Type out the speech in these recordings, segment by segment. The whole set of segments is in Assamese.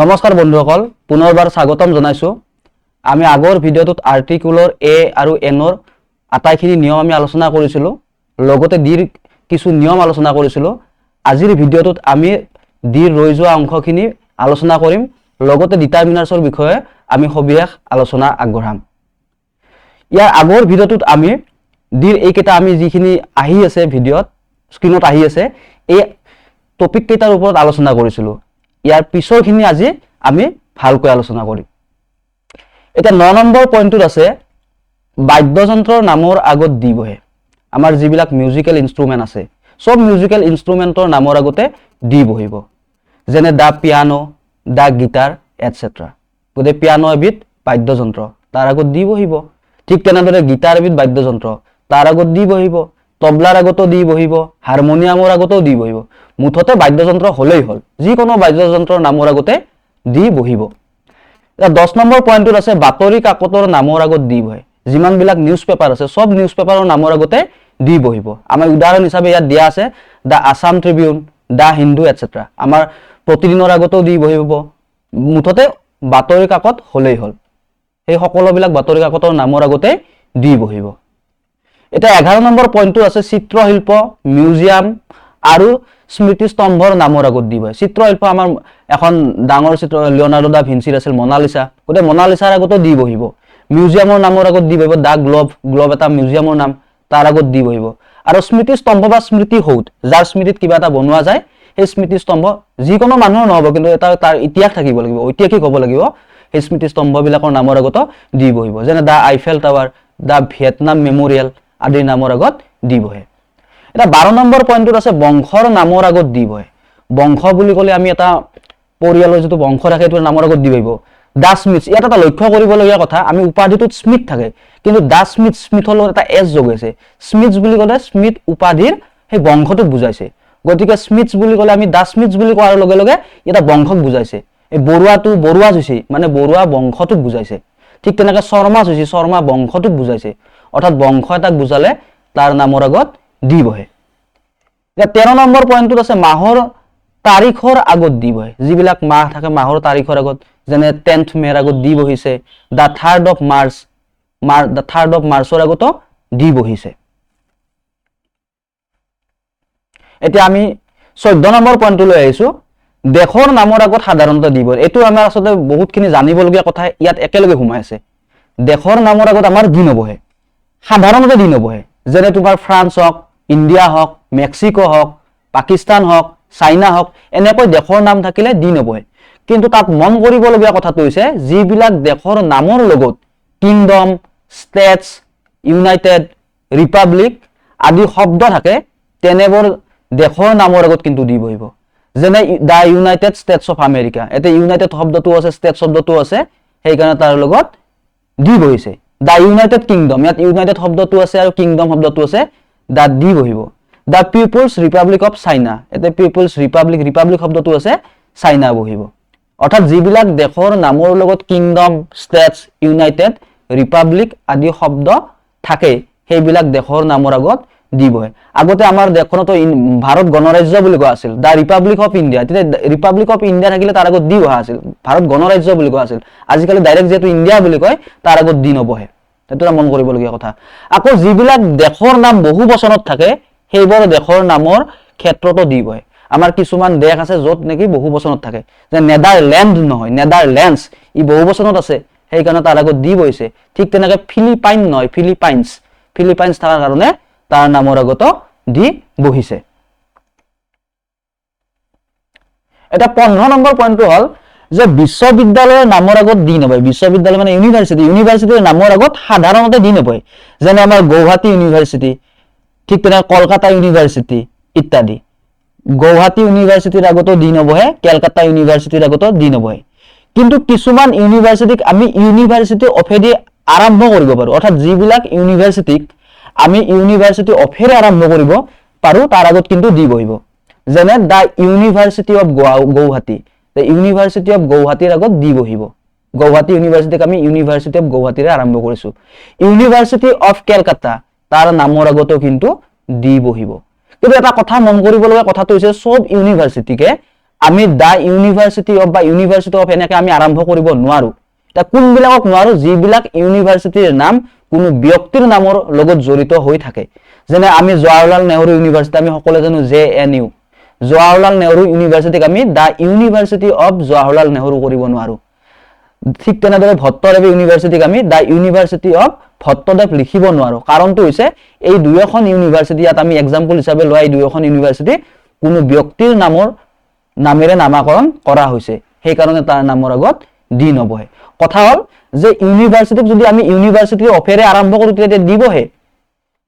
নমস্কাৰ বন্ধুসকল, পুনৰবাৰ স্বাগতম জনাইছো। আমি আগৰ ভিডিঅ'টোত আৰ্টিকুলৰ এ আৰু এনৰ আটাইখিনি নিয়ম আমি আলোচনা কৰিছিলোঁ, লগতে ডিৰ কিছু নিয়ম আলোচনা কৰিছিলোঁ। আজিৰ ভিডিঅ'টোত আমি ডিৰ ৰৈ যোৱা অংশখিনি আলোচনা কৰিম, লগতে ডিটাৰমিনাৰ্ছৰ বিষয়ে আমি সবিশেষ আলোচনা আগবঢ়াম। ইয়াৰ আগৰ ভিডিঅ'টোত আমি ডিৰ এইকেইটা আমি যিখিনি আহি আছে ভিডিঅ'ত স্ক্ৰীনত আহি আছে এই টপিক কেইটাৰ ওপৰত আলোচনা কৰিছিলোঁ। ইয়াৰ পিছৰখিনি আজি আমি ভালকৈ আলোচনা কৰিম। এটা 9 নম্বৰ পইণ্টত আছে বাদ্যযন্ত্ৰৰ নামৰ আগত দি বহে। আমাৰ যিবিলাক মিউজিকেল ইনষ্ট্ৰুমেণ্ট আছে, সব মিউজিকেল ইনষ্ট্ৰুমেণ্টৰ নামৰ আগতে দি বহিব, যেনে দা পিয়ানো, দা গিটাৰ এটচেট্ৰা। গতিকে পিয়ানো এবিধ বাদ্যযন্ত্ৰ, তাৰ আগত দি বহিব। ঠিক তেনেদৰে গিটাৰ এবিধ বাদ্যযন্ত্ৰ, তাৰ আগত দি বহিব। তবলাৰ আগতো দি বহিব, হাৰমনিয়ামৰ আগতো দি বহিব। মুঠতে বাদ্যযন্ত্ৰ হলেই হল, যিকোনো বাদ্যযন্ত্ৰৰ নামৰ আগতে দি বহিব। 10 নম্বৰ পইণ্টত আছে বাতৰি কাকতৰ নামৰ আগত দি বহে। যিমানবিলাক নিউজ পেপাৰ আছে, সব নিউজ পেপাৰৰ নামৰ আগতে দি বহিব। আমাৰ উদাহৰণ হিচাপে ইয়াত দিয়া আছে দা আছাম ট্ৰিবিউন, দা হিন্দু এটচেট্ৰা। আমাৰ প্ৰতিদিনৰ আগতো দি বহিব। মুঠতে বাতৰি কাকত হলেই হল, সেই সকলোবিলাক বাতৰি কাকতৰ নামৰ আগতে দি বহিব। এটা 11 নম্বৰ পইণ্টটো আছে চিত্ৰশিল্প, মিউজিয়াম আৰু স্মৃতিস্তম্ভৰ নামৰ আগত দি বহে। চিত্ৰশিল্প আমাৰ এখন ডাঙৰ চিত্ৰ লিঅ'নাৰ্ডো দা ভিঞ্চিৰ আছিল মনালিসা, গতিকে মনালিসাৰ আগতো দি বহিব। মিউজিয়ামৰ নামৰ আগত দি বহিব, দা গ্ল'ব, গ্ল'ব এটা মিউজিয়ামৰ নাম, তাৰ আগত দি বহিব। আৰু স্মৃতিস্তম্ভ বা স্মৃতি সৌধ, যাৰ স্মৃতিত কিবা এটা বনোৱা যায়, সেই স্মৃতিস্তম্ভ যিকোনো মানুহৰ নহ'ব, কিন্তু এটা তাৰ ইতিহাস থাকিব লাগিব, ঐতিহাসিক হ'ব লাগিব, সেই স্মৃতিস্তম্ভবিলাকৰ নামৰ আগতো দি বহিব। যেনে দা আইফেল টাৱাৰ, দা ভিয়েটনাম মেম'ৰিয়েল আদিৰ নামৰ আগত দি বহে। এটা 12 নম্বৰ পইণ্টত আছে বংশৰ নামৰ আগত দি বহে। বংশ বুলি ক'লে আমি এটা পৰিয়ালৰ যিটো বংশ থাকে সেইটো নামৰ আগত দি বহিব। দা স্মিথ, ইয়াত এটা লক্ষ্য কৰিবলগীয়া কথা, আমি উপাধিটোত স্মিথ থাকে, কিন্তু দা স্মিথ, স্মিথৰ লগত এটা এছ যোগ হৈছে। স্মিথ বুলি ক'লে স্মিথ উপাধিৰ সেই বংশটোক বুজাইছে। গতিকে স্মিথ বুলি ক'লে আমি দা স্মিথ বুলি কোৱাৰ লগে লগে এটা বংশক বুজাইছে। এই বৰুৱাটো বৰুৱা হৈছে মানে বৰুৱা বংশটোক বুজাইছে। ঠিক তেনেকৈ শৰ্মা হৈছে শৰ্মা বংশটোক বুজাইছে। অৰ্থাৎ বংশ এটাক বুজালে তাৰ নামৰ আগত দি বহে। 13 নম্বৰ পইণ্টত আছে মাহৰ তাৰিখৰ আগত দি বহে। যিবিলাক মাহ থাকে মাহৰ তাৰিখৰ আগত, যেনে 10th মেৰ আগত দি বহিছে, the 3rd of March, the 3rd of মাৰ্চৰ আগতো দি বহিছে। এতিয়া আমি 14 নম্বৰ পইণ্টলৈ আহিছো, দেশৰ নামৰ আগত সাধাৰণতে দি বহে। এইটো আমাৰ আচলতে বহুতখিনি জানিবলগীয়া কথা ইয়াত একেলগে সোমাই আছে। দেশৰ নামৰ আগত আমাৰ দি নবহে, সাধাৰণতে দি নবহে। যেনে তোমাৰ ফ্ৰান্স হওক, ইণ্ডিয়া হওক, মেক্সিকো হওক, পাকিস্তান হওক, চাইনা হওক, এনেকৈ দেশৰ নাম থাকিলে দি নবহে। কিন্তু তাত মন কৰিবলগীয়া কথাটো হৈছে যিবিলাক দেশৰ নামৰ লগত কিংডম, ষ্টেটছ, ইউনাইটেড, ৰিপাব্লিক আদি শব্দ থাকে, তেনেবোৰ দেশৰ নামৰ আগত কিন্তু দি বহিব। যেনে দা ইউনাইটেড ষ্টেটছ অফ আমেৰিকা, এতিয়া ইউনাইটেড শব্দটো আছে, ষ্টেটছ শব্দটো আছে, সেইকাৰণে তাৰ লগত দি বহিছে। দা ইউনাইটেড কিংডম, ইয়াত ইউনাইটেড শব্দটো আছে আৰু কিংডম শব্দটো আছে, দাত দি বহিব। দা পিপলছ ৰিপাব্লিক অফ চাইনা, এতিয়া পিপলছ ৰিপাব্লিক, ৰিপাব্লিক শব্দটো আছে, চাইনা বহিব। অৰ্থাৎ যিবিলাক দেশৰ নামৰ লগত কিংডম, ষ্টেটছ, ইউনাইটেড, ৰিপাব্লিক আদি শব্দ থাকে, সেইবিলাক দেশৰ নামৰ আগত দি বহে। আগতে আমাৰ দেশখনতো ভাৰত গণৰাজ্য বুলি কোৱা আছিল, দা ৰিপাব্লিক অফ ইণ্ডিয়া, তেতিয়া ৰিপাব্লিক অফ ইণ্ডিয়া থাকিলে তাৰ আগত দি বহা আছিল, ভাৰত গণৰাজ্য বুলি কোৱা আছিল। আজিকালি ডাইৰেক্ট যিহেতু ইণ্ডিয়া বুলি কয়, তাৰ আগত দি নবহে। সেইটো এটা মন কৰিবলগীয়া কথা। আকৌ যিবিলাক দেশৰ নাম বহু বচনত থাকে, সেইবোৰ দেশৰ নামৰ ক্ষেত্ৰতো দি বহে। আমাৰ কিছুমান দেশ আছে য'ত নেকি বহু বচনত থাকে, যে নেদাৰলেণ্ড নহয়, নেদাৰলেণ্ডছ, ই বহু বচনত আছে, সেইকাৰণে তাৰ আগত দি বহিছে। ঠিক তেনেকৈ ফিলিপাইন নহয়, ফিলিপাইনছ, ফিলিপাইনছ থকাৰ কাৰণে তাৰ নামৰ আগতো দি বহিছে। এটা 15 নম্বৰ পইণ্টটো হ'ল যে বিশ্ববিদ্যালয়ৰ নামৰ আগত দি নবহে। বিশ্ববিদ্যালয় মানে ইউনিভাৰ্চিটি, ইউনিভাৰ্চিটিৰ নামৰ আগত সাধাৰণতে দি নবহে। যেনে আমাৰ গুৱাহাটী ইউনিভাৰ্চিটি, ঠিক তেনেকৈ কলকাতা ইউনিভাৰ্চিটি ইত্যাদি। গুৱাহাটী ইউনিভাৰ্চিটিৰ আগতো দি নবহে, কেলকাতা ইউনিভাৰ্চিটিৰ আগতো দি নবহে। কিন্তু কিছুমান ইউনিভাৰ্চিটিক আমি ইউনিভাৰ্চিটি অফেদি আৰম্ভ কৰিব পাৰোঁ। অৰ্থাৎ যিবিলাক ইউনিভাৰ্চিটিক আমি ইউনিভাৰ্চিটি অফেৰে আৰম্ভ কৰিব পাৰোঁ, তাৰ আগত কিন্তু দি বহিব। যেনে the university of Guwahati, the university of গুৱাহাটীৰ আগত দি বহিব। গুৱাহাটী ইউনিভাৰ্চিটিক আমি ইউনিভাৰ্চিটি অফ গুৱাহাটীৰে আৰম্ভ কৰিছোঁ। ইউনিভাৰ্চিটি অফ কেলকাতা, তাৰ নামৰ আগতো কিন্তু দি বহিব। কিন্তু এটা কথা মন কৰিবলগীয়া কথাটো হৈছে, চব ইউনিভাৰ্চিটিকে আমি দা ইউনিভাৰ্চিটি অফ বা ইউনিভাৰ্চিটি অফ এনেকে আমি আৰম্ভ কৰিব নোৱাৰো তা কোনবিলাকক নোৱাৰো যিবিলাক ইউনিভাৰ্চিটিৰ নাম কোনো ব্যক্তিৰ নামৰ লগত জড়িত হৈ থাকে যেনে আমি জৱাহৰলাল নেহৰু ইউনিভাৰ্চিটি আমি সকলোৱে জানো JNU জৱাহৰলাল নেহৰু ইউনিভাৰ্চিটিক আমি the university of Jawaharlal Nehru কৰিব নোৱাৰো ঠিক তেনেদৰে ভট্টদেৱ ইউনিভাৰ্চিটিক আমি দা ইউনিভাৰ্চিটি অফ ভট্টদেৱ লিখিব নোৱাৰো কাৰণটো হৈছে এই দুয়োখন ইউনিভাৰ্চিটি ইয়াত আমি এক্সাম্পল হিচাপে লোৱা এই দুয়োখন ইউনিভাৰ্চিটি কোনো ব্যক্তিৰ নামেৰে নামাকৰণ কৰা হৈছে সেই কাৰণে তাৰ নামৰ আগত ডি নবহে কথা হল যে ইউনিভাৰ্চিটিক যদি আমি ইউনিভাৰ্চিটি অফেৰে আৰম্ভ কৰো তেতিয়া দিবহে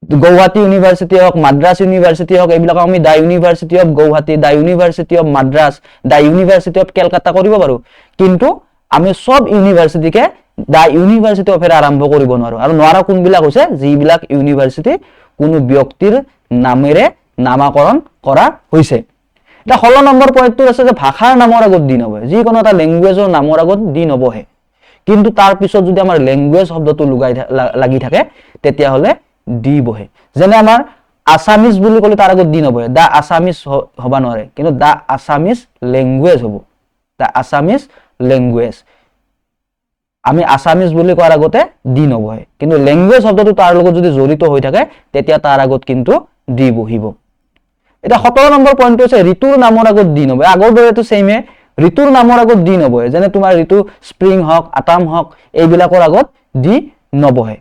গুৱাহাটী ইউনিভাৰ্চিটি হওক মাদ্ৰাছ ইউনিভাৰ্চিটি হওক এইবিলাক আমি the university of Guwahati the university of Madras the university of Kolkata কৰিব পাৰো কিন্তু আমি সব ইউনিভাৰ্চিটিকে দা ইউনিভাৰ্চিটি অফেৰে আৰম্ভ কৰিব নোৱাৰো আৰু নোৱাৰা কোনবিলাক হৈছে যিবিলাক ইউনিভাৰ্চিটি কোনো ব্যক্তিৰ নামেৰে নামাকৰণ কৰা হৈছে এটা 16 নম্বৰ পইণ্টটো আছে যে ভাষাৰ নামৰ আগত দি নবহে যিকোনো এটা ল্যাঙ্গুৱেজৰ নামৰ আগত দি নবহে কিন্তু তাৰ পিছত যদি আমাৰ ল্যাঙ্গুৱেজ শব্দটো লাগি থাকে তেতিয়া হলে দি বহে যেনে আমাৰ আসামিজ বুলি কলে তাৰ আগত দি নবহে দা আসামিজ হবা নোৱাৰে কিন্তু দা আসামিজ ল্যাঙ্গুৱেজ হ'ব দা আসামিজ ল্যাঙ্গুৱেজ আমি আসামিজ বুলি কোৱাৰ আগতে দি নবহে কিন্তু ল্যাঙ্গুৱেজ শব্দটো তাৰ লগত যদি জড়িত হৈ থাকে তেতিয়া তাৰ আগত কিন্তু দি বহিব এটা 17 নম্বৰ পইণ্টটো আছে ঋতুৰ নামৰ আগত দি নবহে আগৰ দৰেটো সেমে ঋতুৰ নামৰ আগত দি নবহে যেনে তোমাৰ ঋতু স্প্ৰিং হক আটাম হক এইবিলাকৰ আগত দি নবহে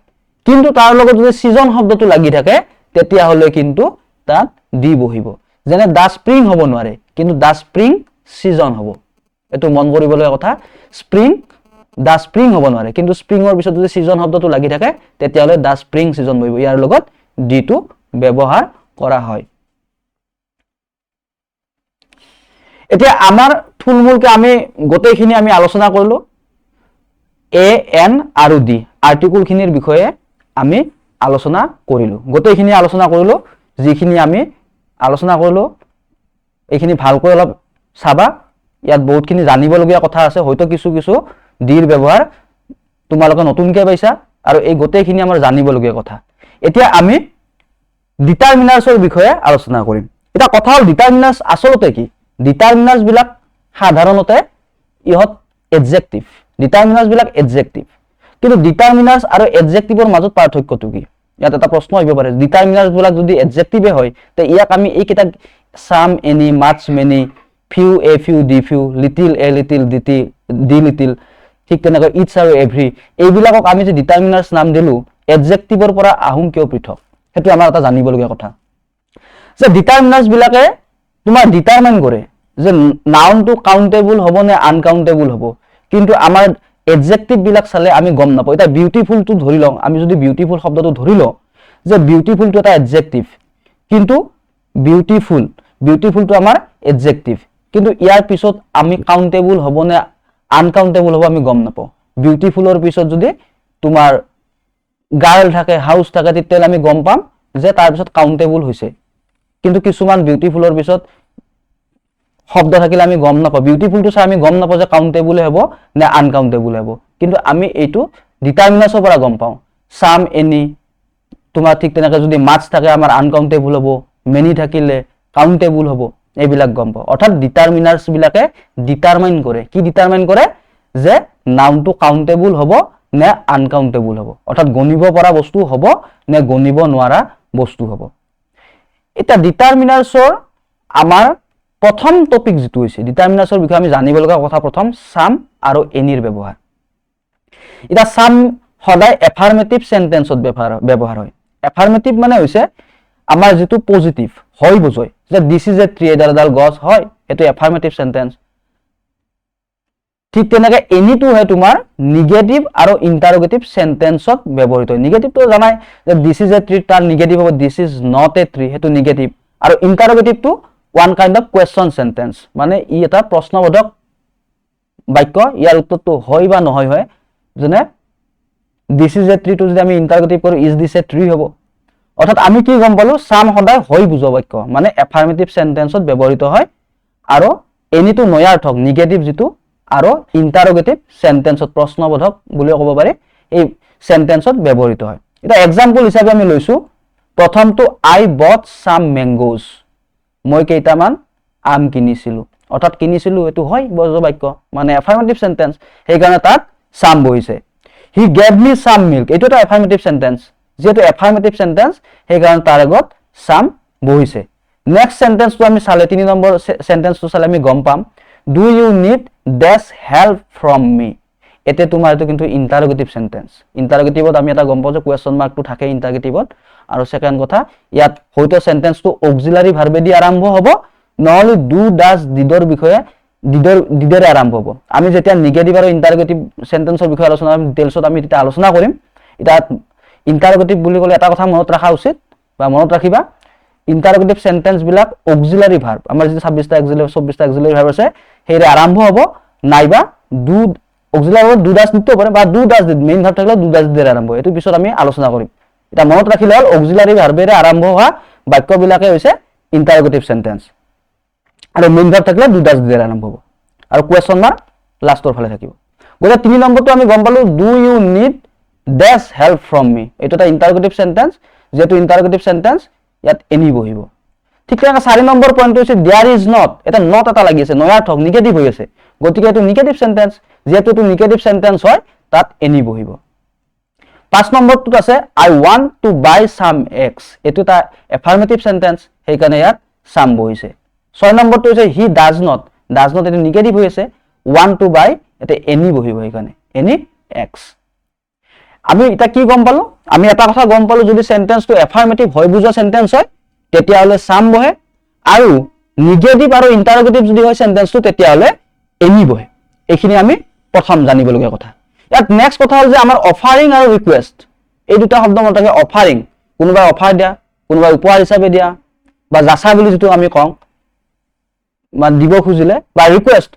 কিন্তু তাৰ লগত যদি সিজন শব্দটো লাগি থাকে তেতিয়া হলে কিন্তু তাত দি বহিব যেনে দা স্প্ৰিং হ'ব নোৱাৰে কিন্তু দা স্প্ৰিং সিজন হ'ব এটো মন কৰিবলগীয়া কথা স্প্ৰিং দা স্প্ৰিং হ'ব নোৱাৰে কিন্তু স্প্ৰিংৰ পিছত যদি সিজন শব্দটো লাগি থাকে তেতিয়া হলে দা স্প্ৰিং সিজন বহিব ইয়াৰ লগত ডি টো ব্যৱহাৰ কৰা হয় এতিয়া আমাৰ থুলমূলকে আমি গোটেইখিনি আমি আলোচনা কৰিলো এ এন আৰু ডি আৰ্টিকল খিনিৰ বিষয়ে আমি আলোচনা কৰিলো গোটেইখিনি আলোচনা কৰিলো যিখিনি আমি আলোচনা কৰিলো এইখিনি ভালকৈ অলপ চাবা ইয়াত বহুতখিনি জানিবলগীয়া কথা আছে হয়তো কিছু কিছু ডিৰ ব্যৱহাৰ তোমালোকে নতুনকৈ পাইছা আৰু এই গোটেইখিনি আমাৰ জানিবলগীয়া কথা এতিয়া আমি ডিটাৰমিনাৰ্ছৰ বিষয়ে আলোচনা কৰিম এটা কথা হল ডিটাৰমিনাৰ্ছ আসলতে কি ডিটাৰমিনাৰ্ছ বিলাক সাধাৰণতে ইহত এডজেক্টিভ ডিটাৰমিনাৰ্ছ বিলাক এডজেক্টিভ কিন্তু ডিটাৰমিনাৰ্ছ আৰু এডজেক্টিভৰ মাজত পাৰ্থক্যটো কি ইয়াত এটা প্ৰশ্ন আহিব পাৰে ডিটাৰমিনাৰ্ছ বিলাক যদি এডজেক্টিভে হয় তে ইয়াক আমি এইকেইটা সাম any mass many few a few the few little a little D little ঠিক তেনেকৈ ইটস আৰু এভৰি এইবিলাকক আমি যে ডিটাৰমিনাৰ্ছ নাম দিলো এডজেক্টিভৰ পৰা আহুম কিয় পৃথক হেতু আমাৰ এটা জানিবলগীয়া কথা যে ডিটাৰমিনাৰ্ছ বিলাকে তোমাৰ ডিটাৰমাইন কৰে যে নাউনটো কাউন্টেবল হ'ব নে আনকাউন্টেবল হ'ব কিন্তু আমাৰ এডজেক্টিভ বিলাক চালে আমি গম নাপাওঁ এটা বিউটিফুল টু ধৰি লওঁ আমি যদি বিউটিফুল শব্দটো ধৰি লওঁ যে বিউটিফুল টু এটা এডজেক্টিভ কিন্তু বিউটিফুল টু আমাৰ এডজেক্টিভ কিন্তু ইয়াৰ পিছত আমি কাউন্টেবল হ'ব নে আনকাউন্টেবল হ'ব আমি গম নাপাওঁ বিউটিফুলৰ পিছত যদি তোমাৰ গাৰ্ল থাকে হাউস থাকে তেতিয়া আমি গম পাম যে তাৰ পিছত কাউন্টেবল হৈছে কিন্তু কিছুমান বিউটিফুলৰ পিছত শব্দ থাকিলে আমি গম নাপাওঁ বিউটিফুলটো চাই আমি গম নাপাওঁ যে কাউন্টেবল হ'ব নে আনকাউন্টেবল হ'ব কিন্তু আমি এইটো ডিটাৰমিনাৰ্ছৰ পৰা গম পাওঁ সাম এনি তোমাৰ ঠিক তেনেকৈ যদি মাছ থাকে আমাৰ আনকাউন্টেবল হ'ব মেনি থাকিলে কাউন্টেবল হ'ব এইবিলাক গম পাওঁ অৰ্থাৎ ডিটাৰমিনাৰ্ছ বিলাকে ডিটাৰমাইন কৰে কি ডিটাৰমাইন কৰে যে নাউনটো কাউন্টেবল হ'ব নে আনকাউন্টেবল হ'ব অৰ্থাৎ গণিব পৰা বস্তু হ'ব নে গণিব নোৱাৰা বস্তু হ'ব এটা ডিটাৰমিনাৰ্ছৰ আমাৰ প্ৰথম টপিক যেটো হৈছে ডিটাৰমিনাৰ্ছৰ বিষয়ে আমি জানিব লগা কথা প্ৰথম সাম আৰু এনিৰ ব্যৱহাৰ এটা সাম সদায় এফাৰ্মেটিভ সেন্টেন্সত ব্যৱহাৰ হয় এফাৰ্মেটিভ মানে হৈছে আমাৰ যেটো পজিটিভ হয় বুজয় যে দিস ইজ এ ট্ৰি এডাল গছ হয় এটো এফাৰ্মেটিভ সেন্টেন্স ঠিক তেনেকৈ এনিটো হয় তোমাৰ নিগেটিভ আৰু ইন্টাৰোগেটিভ সেন্টেন্সত ব্যৱহৃত হয় নিগেটিভটো জানাই যে দিস ইজ এ ট্ৰি তাৰ নিগেটিভ হ'ব this is not a tree হেতু নিগেটিভ আৰু ইন্টাৰোগেটিভটো one kind of question sentence মানে ই এটা প্ৰশ্নবোধক বাক্য ইয়াৰ উত্তৰটো হয় বা নহয় হয় যেনে this is a tree two যদি আমি ইন্টাৰোগেটিভ কৰো ইজ দিস এ ট্ৰি হ'ব অৰ্থাৎ আমি কি গম পালো সাম সদায় হয় বুজোৱা বাক্য মানে এফাৰ্মেটিভ সেন্টেন্সত ব্যৱহৃত হয় আৰু এনিটো নয়াৰ্থক নিগেটিভ যেটো আৰু ইন্টাৰোগেটিভ সেন্টেন্সত প্ৰশ্নবোধক বুলি ক'ব পাৰি এই সেন্টেন্সত ব্যৱহৃত হয় এটা এক্সাম্পল হিচাপে আমি লৈছো প্ৰথমটো আই বট সাম ম্যাঙ্গোজ মই কেইটামান আম কিনিছিলো অৰ্থাৎ কিনিছিলো এটো হয় বজ্ৰ বাক্য মানে এফাৰ্মেটিভ সেন্টেন্স সেইকাৰণে তাত সাম বহিছে he gave me some milk এটো এটা এফাৰ্মেটিভ সেন্টেন্স যেটো এফাৰ্মেটিভ সেন্টেন্স সেইকাৰণে তাৰ আগত সাম বহিছে নেক্সট সেন্টেন্সটো আমি চালে 3 নম্বৰ সেন্টেন্সটো চালে আমি গম পাম do you need dash help from me এতে তোমাৰ এটো কিন্তু ইন্টাৰোগেটিভ সেন্টেন্স ইন্টাৰোগেটিভত আমি এটা গম পাওঁ যে কোৱেশ্চন মাৰ্কটো থাকে ইন্টাৰোগেটিভত আৰু সেকেন্ড কথা ইয়াত হয়তো সেন্টেন্সটো অক্সিলাৰি ভাৰ্বে দি আৰম্ভ হ'ব নহলে ডু ডাজ ডিডৰ বিষয়ে ডিডৰে আৰম্ভ হ'ব আমি যেতিয়া নিগেটিভ আৰু ইন্টাৰোগেটিভ সেন্টেন্সৰ বিষয়ে আলোচনা কৰিম ডিটেইলছত আমি তেতিয়া আলোচনা কৰিম এটা ইন্টাৰোগেটিভ বুলি ক'লে এটা কথা মনত ৰাখা উচিত বা মনত ৰাখিবা ইন্টাৰোগেটিভ সেন্টেন্স বিলাক অক্সিলাৰি ভাৰ্ব আমাৰ যে 26টা অক্সিলাৰি 24টা অক্সিলাৰি ভাৰ্ব আছে হেৰে আৰম্ভ হ'ব নাইবা ডু অক্সিলাৰি ডু ডাজ দিতে পাৰে বা do does did main verb থাকিলে ডু ডাজ ডিডৰে আৰম্ভ এটো পিছত আমি আলোচনা কৰিম এটা মনত ৰাখিলে হল অক্সিলাৰি ভাৰ্বেৰে আৰম্ভ হোৱা বাক্যবিলাকে হৈছে ইন্টাৰোগেটিভ সেন্টেন্স আৰু মেইন ভাৰ্ব থাকিলে ডু ডাজ ডিডৰে আৰম্ভ হ'ব আৰু কোৱেশ্চন মাৰ্ক লাষ্টৰ ফালে থাকিব গতিকে 3 নম্বৰটো আমি গম পালো do you need dash help from me এটো এটা ইন্টাৰোগেটিভ সেন্টেন্স যেটো ইন্টাৰোগেটিভ সেন্টেন্স ইয়াত এনি বহিব ঠিক তেনেকৈ 4 নম্বৰ পইণ্টটো হৈছে দেয়াৰ ইজ নট এটা নট এটা লাগি আছে নয়াৰ্থক নিগেটিভ হৈ আছে গতিকে এটো নিগেটিভ সেন্টেন্স যেটো এটো নিগেটিভ সেন্টেন্স হয় তাত এনি বহিব 5 নম্বৰটোত আছে I want to buy some X এটো এটা এফাৰ্মেটিভ সেন্টেন্স সেইকাৰণে ইয়াত সাম বহিছে 6 নম্বৰটো হৈছে হি ডাজ নট এটো নিগেটিভ হৈ আছে ওয়ান্ট টু বাই এতে এনি বহিব সেইকাৰণে এনি এক্স আমি এটা কি গম পালো আমি এটা কথা গম পালো যদি সেন্টেন্সটো এফাৰ্মেটিভ হয় বুজা সেন্টেন্স হয় তেতিয়া হলে সাম বহে আৰু নিগেটিভ আৰু ইন্টাৰোগেটিভ যদি হয় সেন্টেন্সটো তেতিয়া হলে এনি বহে এইখিনি আমি প্ৰথম জানিব লগা কথা ইয়াত নেক্সট কথা হল যে আমাৰ অফাৰিং আৰু ৰিকুৱেষ্ট এই দুটা শব্দ মনত ৰাখে অফাৰিং কোনোবা অফাৰ দিয়া কোনোবা উপহাৰ হিচাপে দিয়া বা যাচা বুলি যেটো আমি কওঁ বা দিব খুজিলে বা ৰিকুৱেষ্ট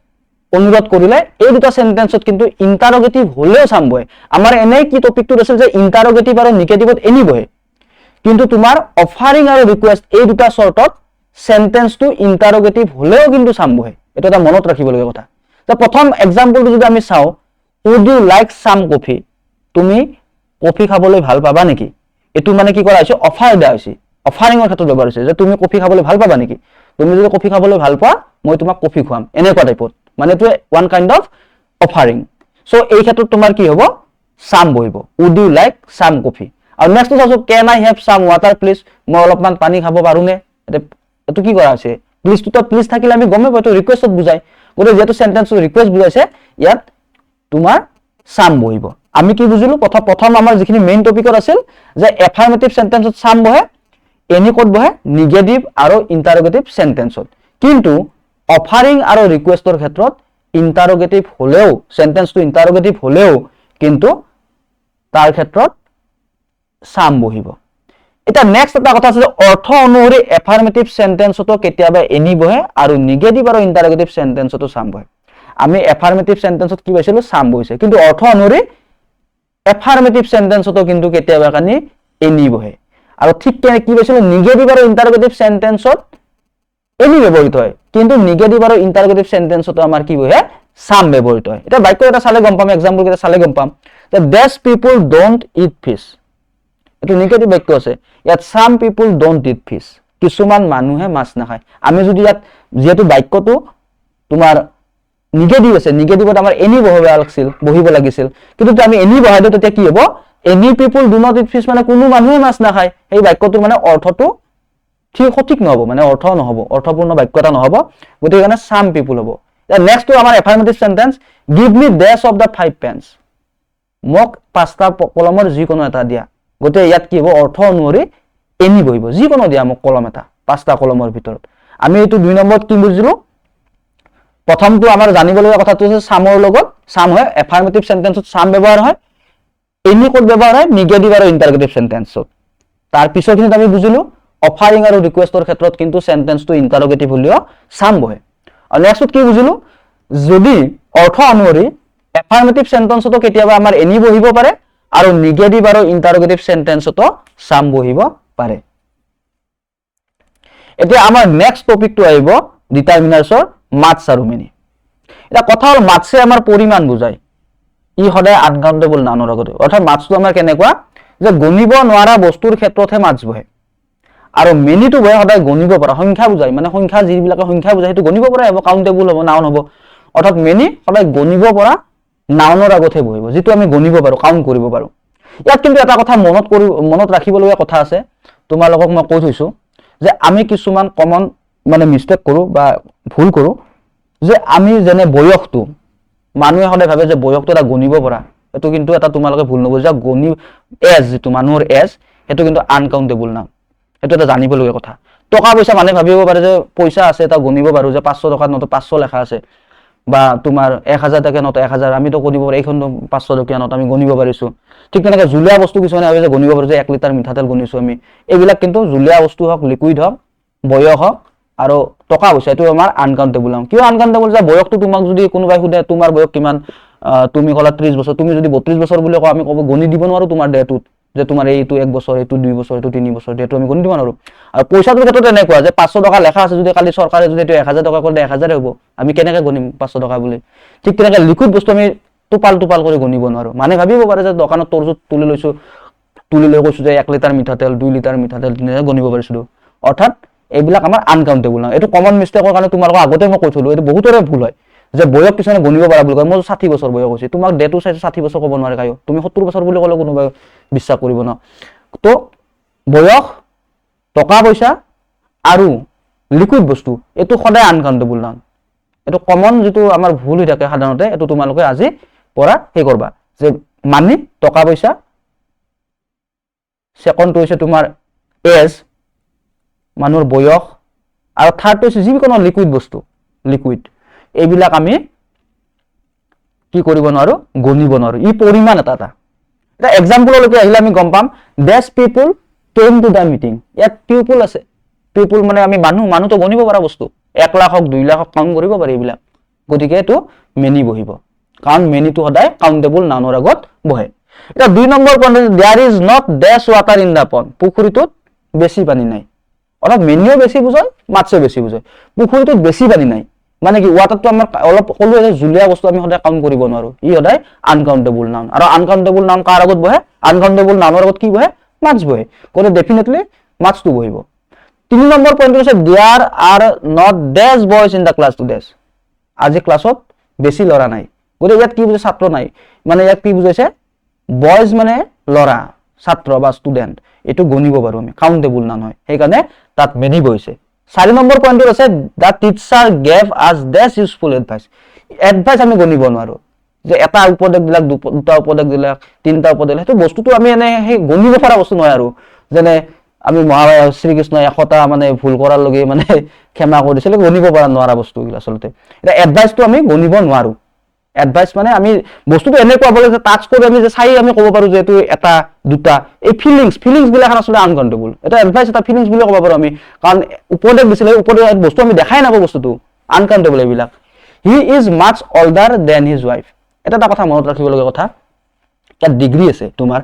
অনুৰোধ কৰিলে এই দুটা সেন্টেন্সত কিন্তু ইন্টাৰোগেটিভ হলেও সাম বহে আমাৰ এনেই কি টপিকটো আছিল যে ইন্টাৰোগেটিভ আৰু নিগেটিভত এনি বহে কিন্তু তোমাৰ অফাৰিং আৰু ৰিকুৱেষ্ট এই দুটা শৰ্তত সেন্টেন্সটো ইন্টাৰোগেটিভ হলেও কিন্তু সাম বহে এটা এটা মনত ৰাখিব লগা কথা তো প্ৰথম এক্সাম্পলটো যদি আমি চাও would you like some coffee তুমি কফি খাবলৈ ভাল পাবা নেকি এটো মানে কি কৰা হৈছে অফাৰ দিয়া হৈছে অফাৰিংৰ ক্ষেত্ৰত ব্যৱহাৰ হৈছে যে তুমি কফি খাবলৈ ভাল পাবা নেকি তুমি যদি কফি খাবলৈ ভাল পোৱা মই তোমাক কফি খুৱাম এনেকুৱা টাইপত মানে এটো one kind of offering so এই ক্ষেত্ৰত তোমাৰ কি হ'ব সাম বহিব would you like some coffee আৰু নেক্সট আছে can I have some water please মই অলপমান পানী খাব পাৰোনে এটো কি কৰা আছে প্লিজ তো প্লিজ থাকিলে আমি গমে পাইতো ৰিকুৱেষ্টত বুজাই গৰে যেটো সেন্টেন্সৰ ৰিকুৱেষ্ট বুজাইছে ইয়াত তোমাৰ সাম বহিব আমি কি বুজিলো প্ৰথম আমাৰ যিখিনি মেইন টপিকত আছিল যে এফাৰ্মেটিভ সেন্টেন্সত সাম বহে এনি কোড বহে নিগেটিভ আৰু ইন্টাৰোগেটিভ সেন্টেন্সত কিন্তু অফাৰিং আৰু ৰিকুৱেষ্টৰ ক্ষেত্ৰত ইন্টাৰোগেটিভ হলেও সেন্টেন্সটো ইন্টাৰোগেটিভ হলেও কিন্তু তাৰ ক্ষেত্ৰত সাম বহিব এটা নেক্সট এটা কথা আছে অৰ্থ অনুসৰি এফাৰ্মেটিভ সেন্টেন্সটো কেতিয়াবা এনি বহে আৰু নিগেটিভ আৰু ইন্টাৰোগেটিভ সেন্টেন্সটো সাম বহে আমি এফাৰ্মেটিভ সেন্টেন্সত কি পাইছিলো সাম বহিছে কিন্তু অৰ্থ অনুসৰি এফাৰ্মেটিভ সেন্টেন্সটো কিন্তু কেতিয়াবা কানি এনি বহে আৰু ঠিক কি পাইছিলো নিগেটিভ আৰু ইন্টাৰোগেটিভ সেন্টেন্সত এনি ব্যৱহৃত হয় কিন্তু নিগেটিভ আৰু ইন্টাৰোগেটিভ সেন্টেন্সটো আমাৰ কি বহে সাম ব্যৱহৃত হয় এটা বাক্য এটা চালে গম পাম এক্সাম্পল কেটা চালে গম পাম যে দেছ পিপল ডোন্ট ইট ফিশ এটো নিগেটিভ বাক্য আছে ইয়াত some people don't it fish কিছুমান মানুহে মাছ নাখায় আমি যদি ইয়াত যেটো বাক্যটো তোমাৰ নিগেটিভ আছে নিগেটিভত আমাৰ এনি বহিব লাগিছিল কিন্তু আমি এনি বহাই দিও তেতিয়া কি হ'ব any people do not it fish মানে কোনো মানুহে মাছ নাখায় এই বাক্যটোৰ মানে অৰ্থটো সঠিক নহব মানে অৰ্থ নহব অৰ্থপূৰ্ণ বাক্য এটা নহব গতিকে কাৰণে সাম পিপল হ'ব নেক্সট টু আমাৰ affirmative sentence give me dash of the 5 pens মোক 5টা কলমৰ যিকোনো এটা দিয়া গতিকে ইয়াত কি হ'ব অৰ্থ অনুসৰি এনি বহিব যিকোনো দিয়া মোক কলম এটা 5টা কলমৰ ভিতৰত আমি এইটো 2 নম্বৰত কি বুজিলো প্ৰথমটো আমাৰ জানিবলগীয়া কথাটো হৈছে সামৰ লগত সাম হয় এফাৰ্মেটিভ সেন্টেন্সত সাম ব্যৱহাৰ হয় এনি কোড ব্যৱহাৰ হয় নিগেটিভ আৰু ইন্টাৰোগেটিভ সেন্টেন্সত তাৰ পিছৰখিনিত আমি বুজিলো অফাৰিং আৰু ৰিকুৱেষ্টৰ ক্ষেত্ৰত কিন্তু সেন্টেন্সটো ইন্টাৰোগেটিভ হলিও সাম বহে আৰু নেক্সটত কি বুজিলো যদি অৰ্থ অনুসৰি এফাৰ্মেটিভ সেন্টেন্সটো কেতিয়াবা আমাৰ এনি বহিব পাৰে আৰু নিগেটিভ আৰু ইন্টাৰোগেটিভ সেন্টেন্সটো সাম বহিব পাৰে এতিয়া আমাৰ নেক্সট টপিকটো আহিব ডিটাৰমিনাৰ্ছৰ মাৰ্কস আৰু মিনি এটা কথা হল মাৰ্কসে আমাৰ পৰিমাণ বুজায় ই সদায় আনকাউন্টেবল নাউনৰ আগতে অৰ্থাৎ মাৰ্কসটো আমাৰ কেনেকুৱা যে গণিব নোৱাৰা বস্তুৰ ক্ষেত্ৰতহে মাৰ্কস বহে আৰু মেনিটো বহে সদায় গণিব পৰা সংখ্যা বুজায় মানে সংখ্যা যিবিলাকে সংখ্যা বুজায় সেইটো গণিব পৰা হ'ব কাউণ্টেবল হ'ব নাউন হ'ব অৰ্থাৎ মেনি সদায় গণিব পৰা নাউনৰ আগতহে বহিব যিটো আমি গণিব পাৰো কাউণ্ট কৰিব পাৰো ইয়াত কিন্তু এটা কথা মনত ৰাখিবলগীয়া কথা আছে তোমালোকক মই কৈ থৈছো যে আমি কিছুমান কমন মানে মিষ্টেক কৰো বা ভুল কৰো যে আমি যেনে বয়সটো মানুহে সদায় ভাবে যে বয়সটো এটা গণিব পৰা এটো কিন্তু এটা তোমালোকে ভুল নবুজা গণি এজ যেটো মানুহৰ এজ এটো কিন্তু আনকাউন্টেবল নাম এটো এটা জানিবলগীয়া কথা টকা পইচা মানে ভাবিব পাৰে যে পইচা আছে এটা গণিব পাৰো যে 500 টকা নোট 500 লেখা আছে বা তোমাৰ 1000 টাকা নোট 1000 আমি তো গণিব পাৰো এইখন 500 টকা নোট আমি গণিব পাৰিছো ঠিক তেনেকৈ জুলীয়া বস্তু কিছুমানে ভাবে যে গণিব পাৰো যে 1 লিটাৰ মিঠাতেল গণিছো আমি এইবিলাক কিন্তু জুলীয়া বস্তু হক লিকুইড হক বয়স হক আৰু টকা পইচা এটো আমাৰ আনকাউন্টেবল নাম কিয় আনকাউন্টেবল যে বয়সটো তোমাক যদি কোনোবাই খুদে তোমাৰ বয়স কিমান তুমি কলা 30 বছৰ তুমি যদি 32 বছৰ বুলি কও আমি কব গণি দিব নোৱাৰো তোমাৰ দেহটোত যে তোমাৰ এইটো 1 বছৰ এইটো 2 বছৰ এইটো 3 বছৰ দেহটো আমি গণি দিব নোৱাৰো আৰু পইচাটোৰ ক্ষেত্ৰত এনেকুৱা যে 500 টকা লেখা আছে যদি কালি চৰকাৰে যদি এটো 1000 টকা কৰি 1000 হ'ব আমি কেনেকৈ গণিম 500 টকা বুলি ঠিক তেনেকৈ লিকুইড বস্তু আমি টোপাল কৰি গণিব নোৱাৰো মানে ভাবিব পাৰে যে দোকানত তৰজুত তুলি লৈ কৈছো যে 1 লিটাৰ মিঠাতেল 2 লিটাৰ মিঠাতেল তেনেকৈ গণিব পাৰিছিলো অৰ্থাৎ এইবিলাক আমাৰ আনকাউন্টেবল না এটো কমন মিষ্টেকৰ কাৰণে তোমালোক আগতে মই কৈছিলো এটো বহুতৰে ভুল হয় যে বয়স কিছুমানে গণিব পাৰা বুলি কয় মই 60 বছৰ বয়স হৈছে তোমাক ডেটু চাই 60 বছৰ ক'ব নোৱাৰে কায়ো তুমি 70 বছৰ বুলি ক'লে কোনোবাই বিশ্বাস কৰিব না তো বয়স টকা পইচা আৰু লিকুইড বস্তু এটো সদায় আনকাউন্টেবল নাম এটো কমন যেটো আমাৰ ভুল হৈ থাকে সাধাৰণতে এটো তোমালোকে আজি পৰা হে কৰবা যে মানি টকা পইচা সেকেন্ড হৈছে তোমাৰ এজ মানুহৰ বয়স আৰু থাৰ্ড হৈছে যিকোনো লিকুইড বস্তু লিকুইড এইবিলাক আমি কি কৰিব নোৱাৰো গণিব নোৱাৰো ই পৰিমাণ এটা এক্সাম্পললৈকে আহিলে আমি গম পাম দেশ পিপল কেম টু দা মিটিং ইয়াত পিপল আছে পিপল মানে আমি মানুহ তো গণিব পৰা বস্তু 1 লাখ হক 2 লাখ হক কাউন্ট কৰিব পাৰি এইবিলাক গতিকে এটো মেনি বহিব কাৰণ মেনিটো সদায় কাউন্টেবল নাউনৰ আগত বহে এটা 2 number point there is not dash water in the pond পুখুৰীটোত বেছি পানী নাই অৰ্থাৎ মেনিও বেছি বুজায় মাছও বেছি বুজায় পুখুৰীটোত বেছি পানী নাই মানে কি ওয়াটাৰটো আমাৰ অলপ কলো যে জুলীয়া বস্তু আমি সদায় কাউন্ট কৰিব নোৱাৰো ই সদায় আনকাউন্টেবল নাউন আৰু আনকাউন্টেবল নাউন কাৰ আগত বহে আনকাউন্টেবল নাউনৰ আগত কি বহে মাছ বহে কোনে ডেফিনেটলি মাছটো বহিব 3 নম্বৰ পইণ্ট হৈছে there are not dash boys in the class today আজি ক্লাছত বেছি লৰা নাই গতে ইয়াত কি বুজায় ছাত্ৰ নাই মানে ইয়াত কি বুজাইছে বয়জ মানে লৰা ছাত্ৰ বা ষ্টুডেন্ট এটো গণিব পাৰো আমি কাউন্টেবল নাউন হয় সেইকাৰণে তাত মেনি বহিছে 4 নম্বৰ পইণ্টটো আছে দা টিচাৰ গেভ আস ডেশ ইউজফুল এডভাইস আমি গণিব নোৱাৰো যে এটা উপদেশ দিলাক দুটা উপদেশ দিলাক তিনটা উপদেশ হেতু বস্তুটো আমি এনে হে গণিব পৰা বস্তু নহয় আৰু যেনে আমি মহাভাৰত শ্ৰীকৃষ্ণ 100টা মানে ভুল কৰাৰ লগে মানে ক্ষমা কৰিছিল গণিব পৰা নোৱাৰা বস্তু গিলা আচলতে এটা এডভাইসটো আমি গণিব নোৱাৰো এডভাইস মানে আমি বস্তুটো এনে কোৱা বলে যে টাচ কৰি আমি যে চাই আমি ক'ব পাৰো যে এটো এটা দুটা এই ফিলিংস গিলা আসলে আনকাউন্টেবল এটা এডভাইস এটা ফিলিংস বুলি ক'ব পাৰো আমি কাৰণ উপদেশ দিছিল উপদেশ বস্তু আমি দেখাই নাপাব বস্তুটো আনকাউন্টেবল এইবিলাক he is mass older than his wife এটা কথা মনত ৰাখিবলগীয়া কথা ইয়াত ডিগ্ৰী আছে তোমাৰ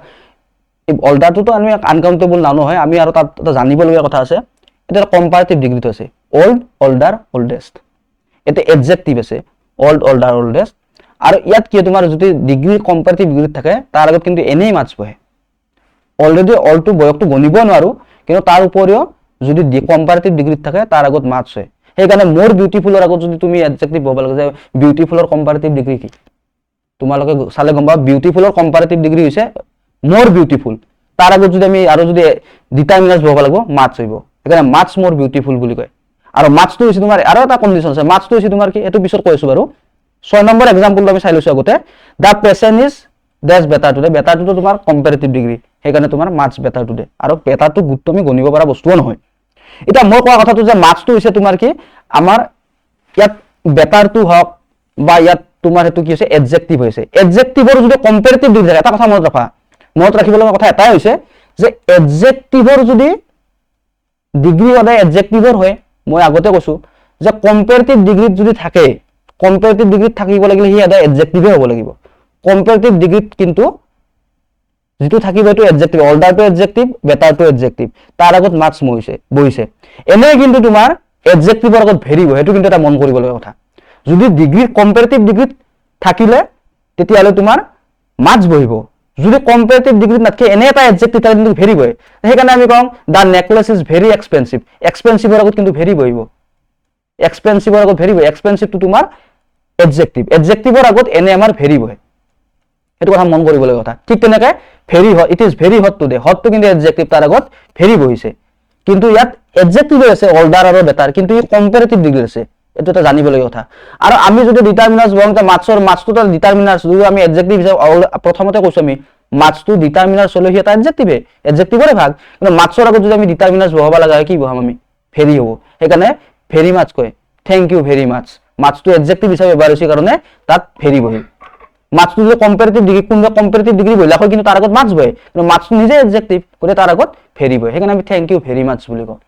এই olderটো আমি আনকাউন্টেবল নাউন হয় আমি আৰু তাত এটা জানিবলগীয়া কথা আছে এটা কম্পাৰেটিভ ডিগ্ৰীটো আছে old older oldest এটা এডজেক্টিভ আছে old older oldest আৰু ইয়াত কি তোমাৰ যদি ডিগ্ৰী কম্পাৰেটিভ ডিগ্ৰীত থাকে তাৰ আগত কিন্তু এনেই মাছ বহে অলৰেডি অলটো বয়সটো গণিব নোৱাৰো কিন্তু তাৰ উপৰিও যদি কম্পাৰেটিভ ডিগ্ৰীত থাকে তাৰ আগত মাছ হয় সেইকাৰণে মোৰ বিউটিফুলৰ আগত যদি তুমি এডজেক্টিভ হ'ব লাগে যে বিউটিফুলৰ কম্পাৰেটিভ ডিগ্ৰী কি তোমালোকে চালে গম পাবা বিউটিফুলৰ কম্পাৰেটিভ ডিগ্ৰী হৈছে মোৰ বিউটিফুল তাৰ আগত যদি আমি আৰু যদি ডিটাৰমিনাৰ্স হ'ব লাগিব মাছ হইব সেইকাৰণে মাছ মোৰ বিউটিফুল বুলি কয় আৰু মাছটো হৈছে তোমাৰ আৰু এটা কন্ডিশন আছে মাছটো হৈছে তোমাৰ কি এটো পিছত কৈছো বাৰু 6 নম্বৰ एग्जांपल আমি চাই লৈছো আগতে দা পেশেন্ট ইজ ডেশ বেটাৰ টুডে বেটাৰটো তোমাৰ কম্পাৰেটিভ ডিগ্ৰী সেইকাৰণে তোমাৰ মাছ বেটাৰ টুডে আৰু বেটাৰটো গুৰুত্ব আমি গণিব পৰা বস্তুও নহয় এটা মই কোৱা কথাটো যে মাছটো হৈছে তোমাৰ কি আমাৰ ইয়াত বেটাৰটো হক বা ইয়াত তোমাৰ হেতু কি হৈছে এডজেক্টিভ হৈছে এডজেক্টিভৰ যদি কম্পাৰেটিভ ডিগ্ৰী এটা কথা মনত ৰাখিবলগীয়া কথা এটাই হৈছে যে এডজেক্টিভৰ যদি ডিগ্ৰী সদায় এডজেক্টিভৰ হয় মই আগতে কৈছো যে কম্পাৰেটিভ ডিগ্ৰীত যদি থাকে কম্পাৰেটিভ ডিগ্ৰীত থাকিব লাগিলে হি এটা এডজেক্টিভে হ'ব লাগিব কম্পাৰেটিভ ডিগ্ৰীত কিন্তু যেটো থাকিব এটো এডজেক্টিভ অলডাৰটো এডজেক্টিভ বেটাৰটো এডজেক্টিভ তাৰ আগত মাৰ্কস বহিছে এনে কিন্তু তোমাৰ এডজেক্টিভৰ আগত ভেৰিব হেতু কিন্তু এটা মন কৰিব লগা কথা যদি ডিগ্ৰী কম্পাৰেটিভ ডিগ্ৰীত থাকিলে তেতিয়ালে তোমাৰ মাৰ্কস বহিব যদি কম্পাৰেটিভ ডিগ্ৰী নাথাকে এনে এটা এডজেক্টিভ থাকে কিন্তু ভেৰি বহে সেইকাৰণে আমি কওঁ দা নেকলেছ ইজ ভেৰি এক্সপেন্সিভ এক্সপেন্সিভৰ আগত কিন্তু ভেৰি বহিব এক্সপেন্সিভৰ আগত ভেৰি বহে এক্সপেন্সিভটো তোমাৰ এডজেক্টিভৰ আগত এনে আমাৰ ভেৰি বহে সেইটো কথা মন কৰিবলগীয়া কথা ঠিক তেনেকৈ very hot it is very hot today হটটো কিন্তু এডজেক্টিভ তাৰ আগত ভেৰি বহিছে কিন্তু ইয়াত এডজেক্টিভ আছে অলডাৰ আৰু বেটাৰ কিন্তু ই কম্পাৰেটিভ ডিগ্ৰী আছে এটো এটা জানিবলগীয়া কথা আৰু আমি যদি ডিটাৰমিনাৰ্স বংতে মাছটো তাৰ ডিটাৰমিনাৰ্স যদি আমি এডজেক্টিভ হিচাপে প্ৰথমতে কৈছো আমি মাছটো ডিটাৰমিনাৰ্স হলে এটা এডজেক্টিভৰে ভাগ কিন্তু মাছৰ আগত যদি আমি ডিটাৰমিনাৰ্স বহাব লগা হয় কি বহাম আমি ভেৰি হ'ব সেইকাৰণে ভেৰি মাছ কয় থ্যাংক ইউ ভেৰি মাছ মাছটো এডজেক্টিভ হিচাপে ব্যৱহাৰ হৈছে কাৰণে তাত ভেৰি বহে মাছটো যদি কম্পাৰেটিভ ডিগ্ৰী কোনবা কম্পাৰেটিভ ডিগ্ৰী বহিলা হয় কিন্তু তাৰ আগত মাছ বহে কিন্তু মাছটো নিজে এডজেক্টিভ কৰে তাৰ আগত ভেৰি বহে সেইকাৰণে আমি থ্যাংক ইউ ভেৰি মাছ বুলি কওঁ